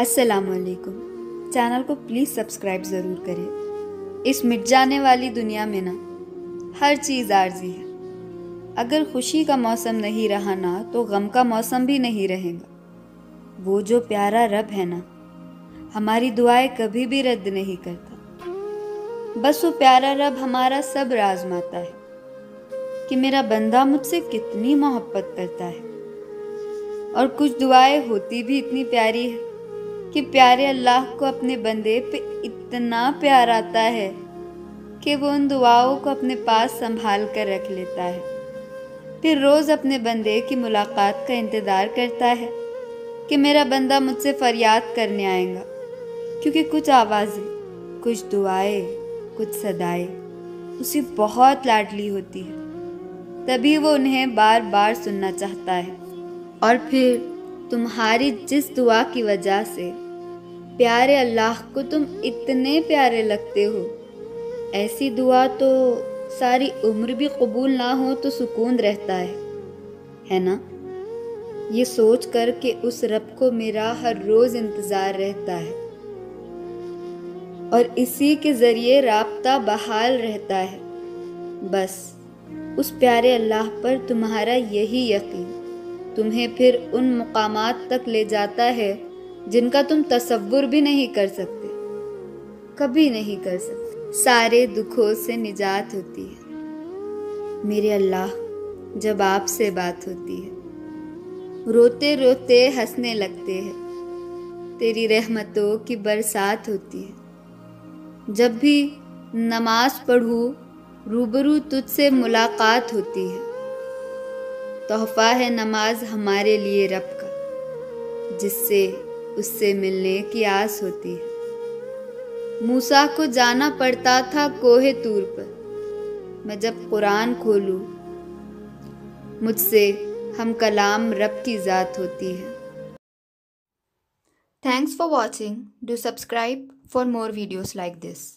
अस्सलामुअलैकुम। चैनल को please subscribe ज़रूर करें। इस मिट जाने वाली दुनिया में ना हर चीज़ आर्जी है। अगर खुशी का मौसम नहीं रहा ना तो गम का मौसम भी नहीं रहेगा। वो जो प्यारा रब है ना, हमारी दुआएं कभी भी रद्द नहीं करता। बस वो प्यारा रब हमारा सब्र आजमाता है कि मेरा बंदा मुझसे कितनी मोहब्बत करता है। और कुछ दुआएं होती भी इतनी प्यारी है कि प्यारे अल्लाह को अपने बंदे पे इतना प्यार आता है कि वो उन दुआओं को अपने पास संभाल कर रख लेता है। फिर रोज़ अपने बंदे की मुलाकात का इंतज़ार करता है कि मेरा बंदा मुझसे फरियाद करने आएगा, क्योंकि कुछ आवाज़ें, कुछ दुआएं, कुछ सदाएं उसे बहुत लाडली होती है। तभी वो उन्हें बार बार सुनना चाहता है। और फिर तुम्हारी जिस दुआ की वजह से प्यारे अल्लाह को तुम इतने प्यारे लगते हो, ऐसी दुआ तो सारी उम्र भी कबूल ना हो तो सुकून रहता है ना। ये सोच कर कि उस रब को मेरा हर रोज़ इंतज़ार रहता है और इसी के ज़रिए राब्ता बहाल रहता है। बस उस प्यारे अल्लाह पर तुम्हारा यही यकीन तुम्हें फिर उन मुकामात तक ले जाता है जिनका तुम तसव्वुर भी नहीं कर सकते, कभी नहीं कर सकते। सारे दुखों से निजात होती है मेरे अल्लाह जब आपसे बात होती है। रोते रोते हंसने लगते हैं, तेरी रहमतों की बरसात होती है। जब भी नमाज पढ़ूं रूबरू तुझसे मुलाकात होती है। तोहफा है नमाज हमारे लिए रब का, जिससे उससे मिलने की आस होती है। मूसा को जाना पड़ता था कोहे तूर पर, मैं जब कुरान खोलूं मुझसे हम कलाम रब की ज़ात होती है। Thanks for watching. Do subscribe for more videos like this.